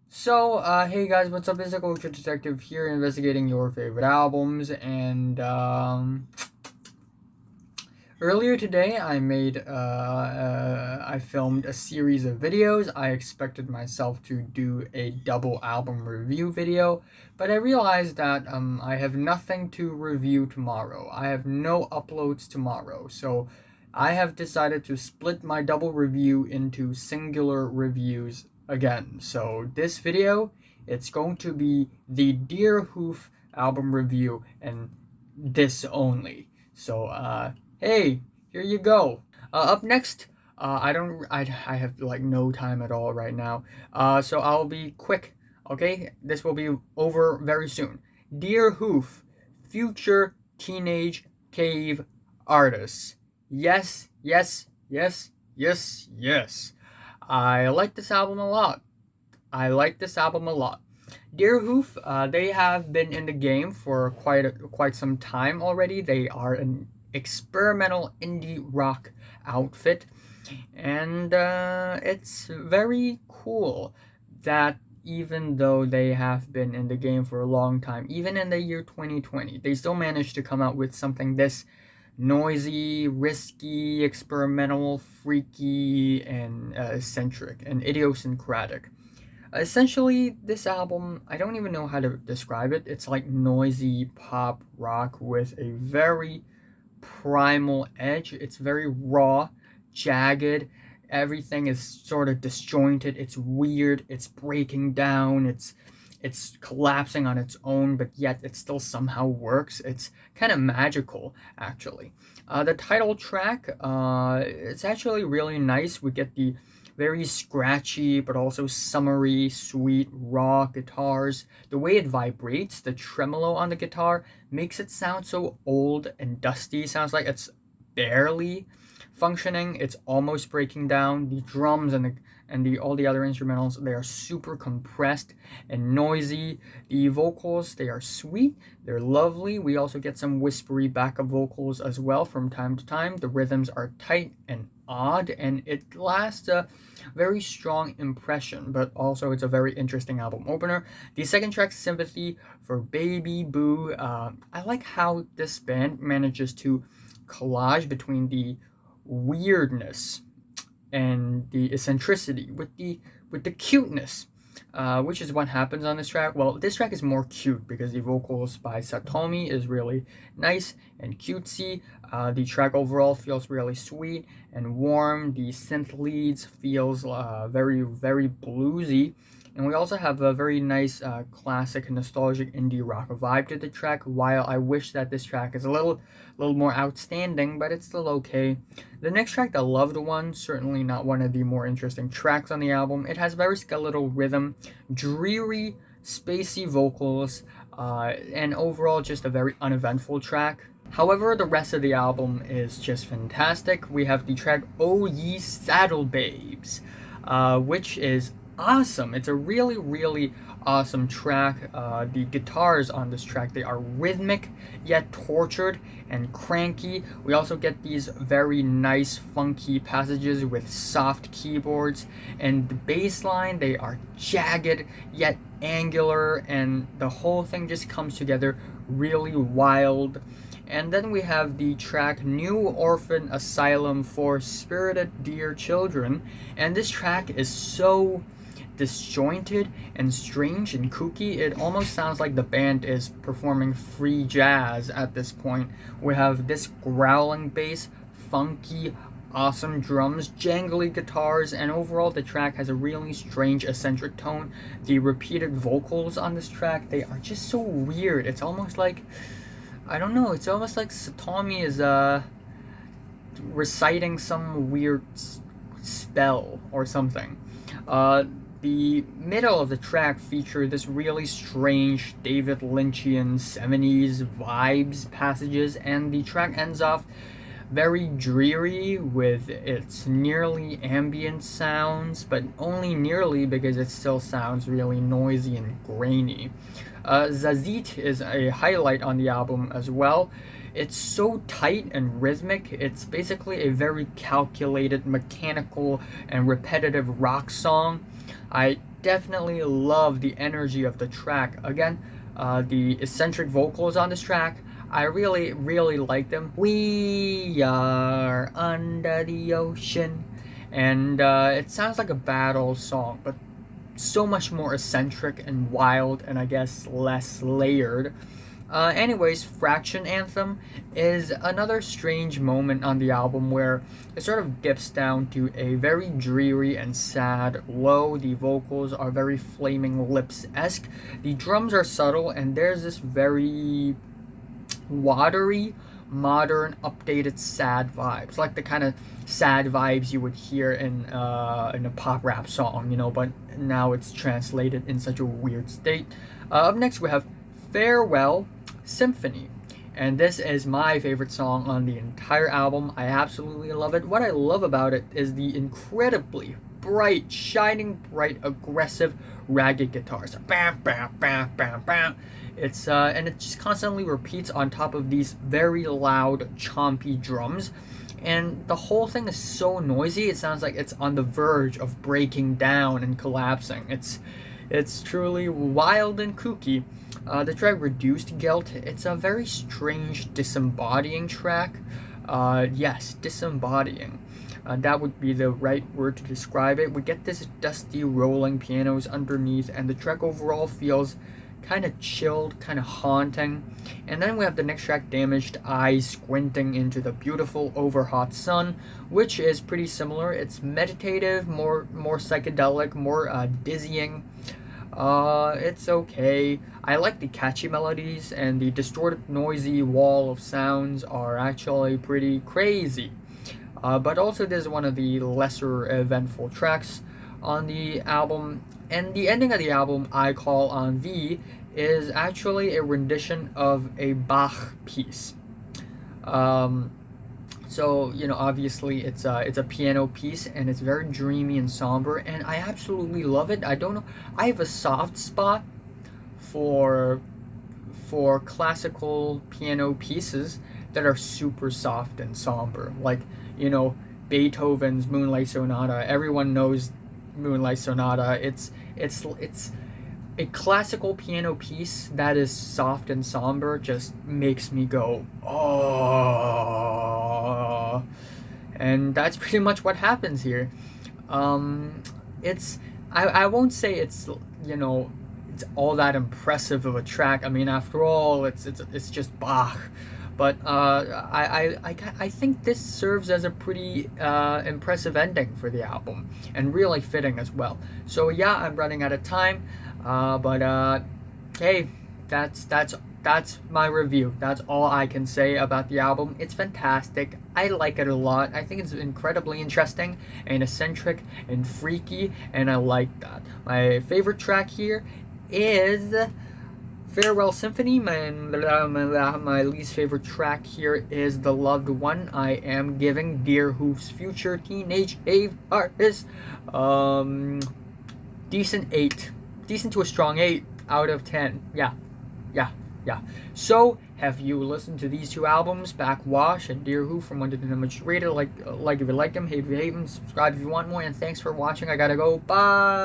So, hey guys, what's up? It's a Culture Detective here, investigating your favorite albums, and earlier today I filmed a series of videos. I expected myself to do a double album review video, but I realized that I have nothing to review tomorrow. I have no uploads tomorrow, so I have decided to split my double review into singular reviews again. So this video, it's going to be the Deerhoof album review, and this only. So hey, here you go. Up next, I have like no time at all right now. So I'll be quick. Okay, this will be over very soon. Deerhoof, future teenage cave artists. Yes, yes, yes, yes, yes. I like this album a lot. Deerhoof, they have been in the game for quite some time already. They are an experimental indie rock outfit, and it's very cool that even though they have been in the game for a long time, even in the year 2020, they still managed to come out with something this noisy, risky, experimental, freaky, and eccentric and idiosyncratic. Essentially, this album, I don't even know how to describe it. It's like noisy pop rock with a very primal edge. It's very raw, jagged. Everything is sort of disjointed. It's weird. It's breaking down. It's collapsing on its own, but yet it still somehow works. It's kind of magical, actually. The title track, it's actually really nice. We get the very scratchy but also summery, sweet, raw guitars. The way it vibrates, the tremolo on the guitar, makes it sound so old and dusty. Sounds like it's barely functioning. It's almost breaking down. The drums and all the other instrumentals, they are super compressed and noisy. The vocals, they are sweet, they're lovely. We also get some whispery backup vocals as well from time to time. The rhythms are tight and odd, and it lasts a very strong impression, but also it's a very interesting album opener. The second track, Sympathy for Baby Boo, I like how this band manages to collage between the weirdness and the eccentricity with the cuteness, which is what happens on this track. Well, this track is more cute because the vocals by Satomi is really nice and cutesy. The track overall feels really sweet and warm. The synth leads feels very, very bluesy. And we also have a very nice classic nostalgic indie rock vibe to the track, while I wish that this track is a little more outstanding, but it's still okay. The next track, the Loved One, certainly not one of the more interesting tracks on the album. It has very skeletal rhythm, dreary, spacey vocals, and overall just a very uneventful track. However, the rest of the album is just fantastic. We have the track Oh Ye Saddle Babes, which is awesome. It's a really, really awesome track. The guitars on this track, they are rhythmic yet tortured and cranky. We also get these very nice funky passages with soft keyboards, and the bass line, they are jagged yet angular, and the whole thing just comes together really wild. And then we have the track New Orphan Asylum for Spirited Deerchildren, and this track is so disjointed and strange and kooky. It almost sounds like the band is performing free jazz at this point. We have this growling bass, funky, awesome drums, jangly guitars, and overall the track has a really strange eccentric tone. The repeated vocals on this track, they are just so weird. It's almost like, I don't know, it's almost like Satomi is reciting some weird spell or something. The middle of the track feature this really strange David Lynchian 70s vibes passages, and the track ends off very dreary with its nearly ambient sounds, but only nearly because it still sounds really noisy and grainy. Zazeet is a highlight on the album as well. It's so tight and rhythmic. It's basically a very calculated, mechanical, and repetitive rock song. I definitely love the energy of the track. Again, the eccentric vocals on this track, I really, really like them. We are under the ocean. And it sounds like a battle song, but so much more eccentric and wild, and I guess less layered. Anyways, Fraction Anthem is another strange moment on the album where it sort of dips down to a very dreary and sad low. The vocals are very Flaming Lips esque. The drums are subtle, and there's this very watery, modern, updated, sad vibes, like the kind of sad vibes you would hear in a pop rap song, but now it's translated in such a weird state. Up next, we have Farewell Symphony. And this is my favorite song on the entire album. I absolutely love it. What I love about it is the incredibly bright, shining bright, aggressive, ragged guitars. Bam, bam, bam, bam, bam. It's and it just constantly repeats on top of these very loud, chompy drums. And the whole thing is so noisy, it sounds like it's on the verge of breaking down and collapsing. It's truly wild and kooky. The track Reduced Guilt, it's a very strange disembodying track. Yes, disembodying. That would be the right word to describe it. We get this dusty rolling pianos underneath, and the track overall feels kind of chilled, kind of haunting. And then we have the next track, Damaged Eyes, squinting into the beautiful overhot sun, which is pretty similar. It's meditative, more psychedelic, more dizzying. It's okay. I like the catchy melodies, and the distorted, noisy wall of sounds are actually pretty crazy. But also, this is one of the lesser eventful tracks on the album. And the ending of the album, I Call on Thee, is actually a rendition of a Bach piece. So obviously it's a piano piece, and it's very dreamy and somber, and I absolutely love it. I don't know, I have a soft spot for classical piano pieces that are super soft and somber, like Beethoven's Moonlight Sonata. Everyone knows Moonlight Sonata. It's a classical piano piece that is soft and somber, just makes me go, oh. And that's pretty much what happens here. It's I won't say it's it's all that impressive of a track. I mean, after all, it's just Bach. But I think this serves as a pretty impressive ending for the album, and really fitting as well. So yeah, I'm running out of time, but hey, that's my review. That's all I can say about the album. It's fantastic. I like it a lot. I think it's incredibly interesting and eccentric and freaky, and I like that. My favorite track here is Farewell Symphony. My least favorite track here is The Loved One. I am giving Deerhoof's Future Teenage Ave Artist decent 8. Decent to a strong 8 out of 10. Yeah. So, have you listened to these two albums, Backwash and Deerhoof, from 1 to 10 how much you rated? Like if you like them, hate if you hate them, subscribe if you want more, and thanks for watching. I gotta go. Bye!